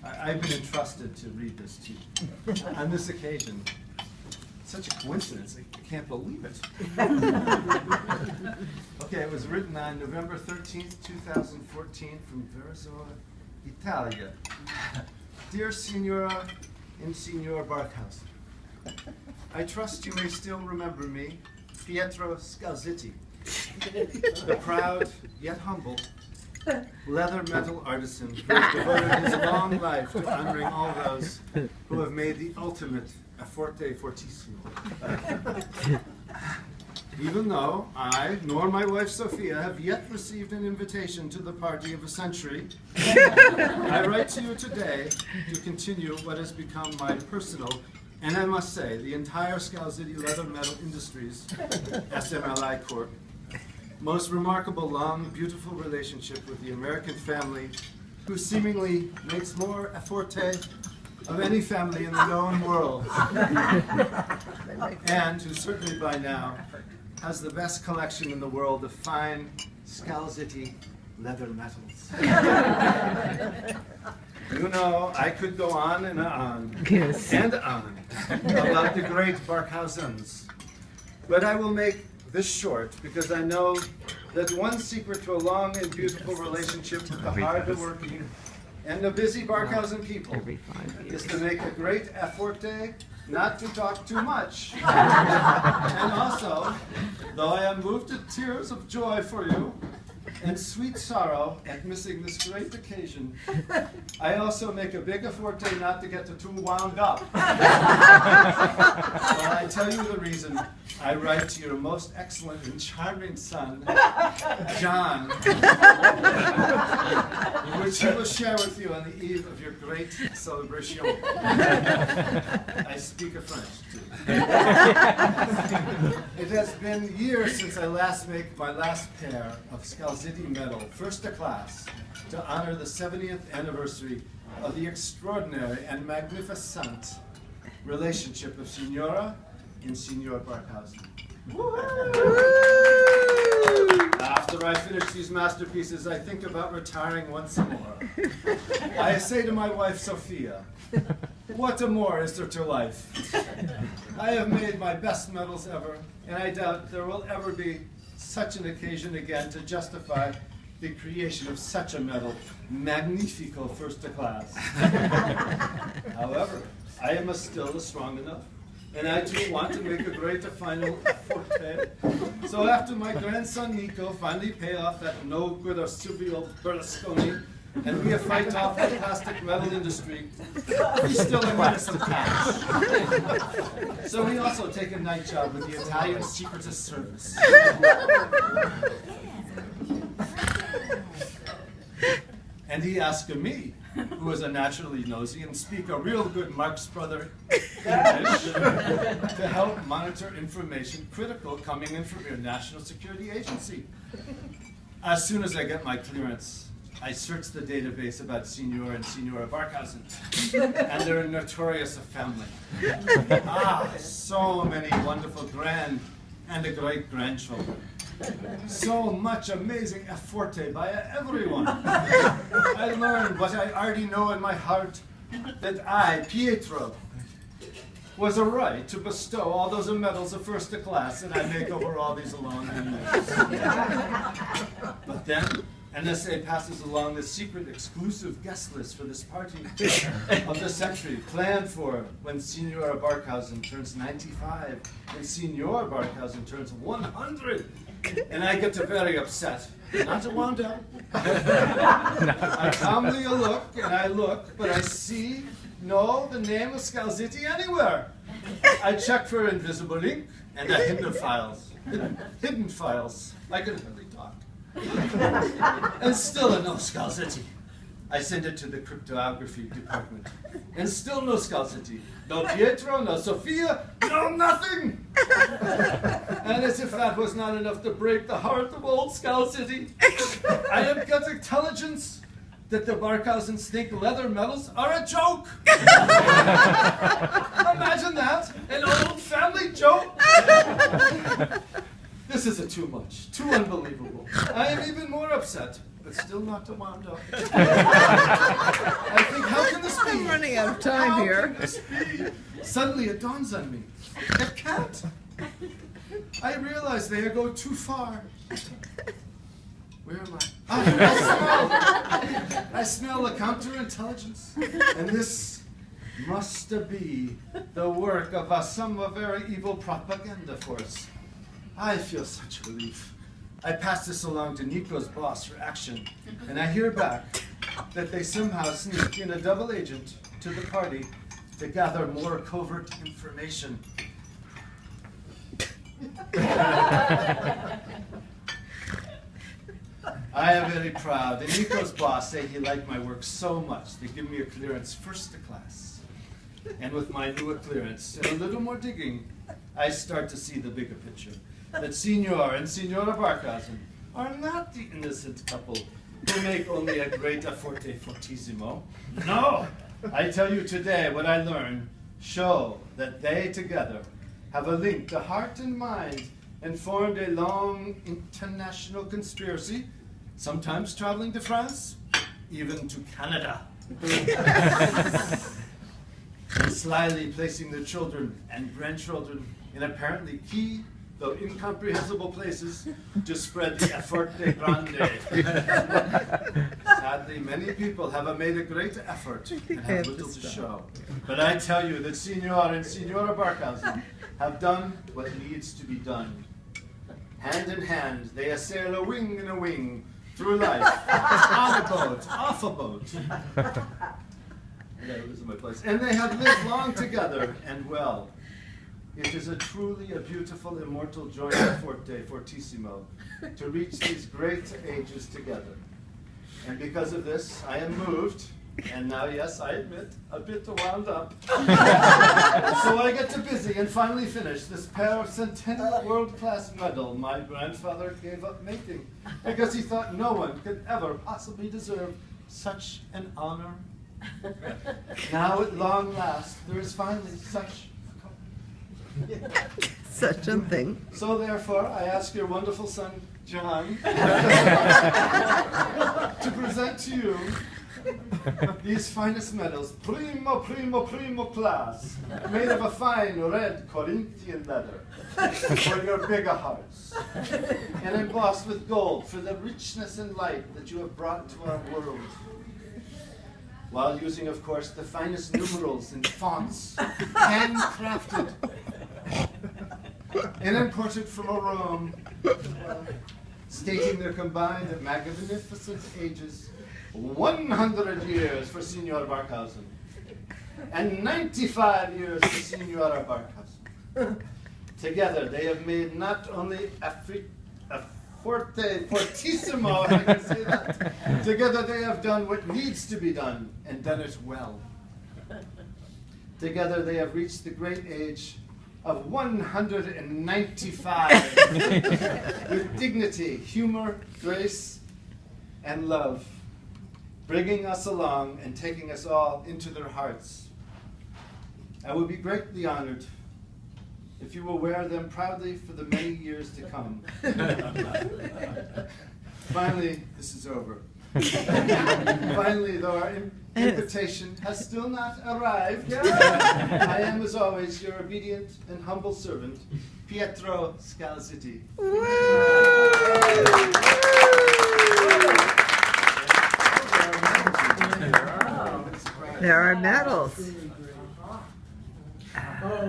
I've been entrusted to read this to you. On this occasion, such a coincidence, I can't believe it. Okay, it was written on November 13th, 2014 from Verezzo, Italia. Dear Signora and Signor Barkhausen, I trust you may still remember me, Pietro Scalzitti, the proud yet humble leather metal artisan who has devoted his long life to honoring all those who have made the ultimate a forte fortissimo. Even though I, nor my wife Sophia, have yet received an invitation to the party of a century, I write to you today to continue what has become my personal, and I must say, the entire Scalzitti Leather Metal Industries, SMLI Corp., most remarkable, long, beautiful relationship with the American family, who seemingly makes more a forte of any family in the known world, and who certainly by now has the best collection in the world of fine Scalzitti leather metals. You know, I could go on and on and on about the great Barkhausens, but I will make this short because I know that one secret to a long and beautiful relationship with the hard-working and the busy Barkhausen people is to make a great effort, not to talk too much. And also, though I am moved to tears of joy for you and sweet sorrow at missing this great occasion, I also make a big effort not to get too wound up. Well, I tell you the reason. I write to your most excellent and charming son, John, which he will share with you on the eve of your great celebration. I speak of French, too. It has been years since I last made my last pair of Scalzitti medal, first class, to honor the 70th anniversary of the extraordinary and magnificent relationship of Signora and Signor Barkhausen. After I finish these masterpieces, I think about retiring once more. I say to my wife, Sophia, what more is there to life? I have made my best medals ever, and I doubt there will ever be such an occasion again to justify the creation of such a medal, magnifico first class. However, I am still strong enough, and I too want to make a great final forte. So after my grandson Nico finally pay off that no good or Silvio Berlusconi, and we fight off the plastic metal industry, we still are some cash. So we also take a night job with the Italian Secret Service. And he asked me, who is a naturally nosy and speak a real good Marx brother English, to help monitor information critical coming in from your National Security Agency. As soon as I get my clearance, I search the database about Signor and Signora Barkhausen and their notorious family. Ah, so many wonderful grand and great-grandchildren. So much amazing forte by everyone. I learned what I already know in my heart, that I, Pietro, was a right to bestow all those medals of first class that I make over all these long years. But then, NSA passes along the secret exclusive guest list for this party of the century, planned for when Signora Barkhausen turns 95 and Signor Barkhausen turns 100. And I get very upset, not wound up. I calmly look, and I look, but I see the name of Scalzitti anywhere. I check for invisible ink and the hidden files. Hidden files. I can hardly talk. And still no Scalzitti. I send it to the cryptography department. And still no Scalzitti. No Pietro, no Sophia, no nothing! And as if that was not enough to break the heart of old Scalzitti, I have got intelligence that the Barkhausens think leather medals are a joke! Imagine that! An old family joke! This is too much, too unbelievable. I am even more upset, but still not wound up. I think, how can this running out of time How here. can this be? Suddenly it dawns on me. It can't. I realize they go too far. Where am I? I smell a counterintelligence. And this must be the work of some very evil propaganda force. I feel such relief. I pass this along to Nico's boss for action, and I hear back that they somehow sneaked in a double agent to the party to gather more covert information. I am very proud, and Nico's boss say he liked my work so much they give me a clearance first to class. And with my new clearance and a little more digging, I start to see the bigger picture. That Signor and Signora Barkhausen are not the innocent couple who make only a great forte fortissimo. No! I tell you today what I learned show that they together have a link to heart and mind and formed a long international conspiracy, sometimes traveling to France, even to Canada. And slyly placing their children and grandchildren in apparently key, though incomprehensible places, to spread the forte grande. Sadly, many people have made a great effort and have little to show. But I tell you that Signor and Signora Barkhausen have done what needs to be done. Hand in hand, they assail a wing and a wing through life, on a boat, off a boat. This is my place. And they have lived long together and well. It is truly a beautiful, immortal joy forte, fortissimo, to reach these great ages together. And because of this, I am moved, and now, yes, I admit, a bit wound up. So I get to busy and finally finish this pair of Centennial World-Class medal my grandfather gave up making, because he thought no one could ever possibly deserve such an honor. Now, at long last, there is finally such a thing. So therefore, I ask your wonderful son, John, to present to you these finest medals, primo, primo, primo class, made of a fine red Corinthian leather for your bigger hearts, and embossed with gold for the richness and light that you have brought to our world, while using, of course, the finest numerals and fonts, handcrafted and imported from Rome, stating their combined and magnificent ages, 100 years for Signor Barkhausen, and 95 years for Signora Barkhausen. Together, they have made not only a forte, fortissimo, if I can say that. Together, they have done what needs to be done, and done it well. Together, they have reached the great age of 195 with dignity, humor, grace, and love, bringing us along and taking us all into their hearts. I would be greatly honored if you will wear them proudly for the many years to come. Finally, this is over. Finally, though our invitation has still not arrived, I am, as always, your obedient and humble servant, Pietro Scalzitti. There are medals. Oh,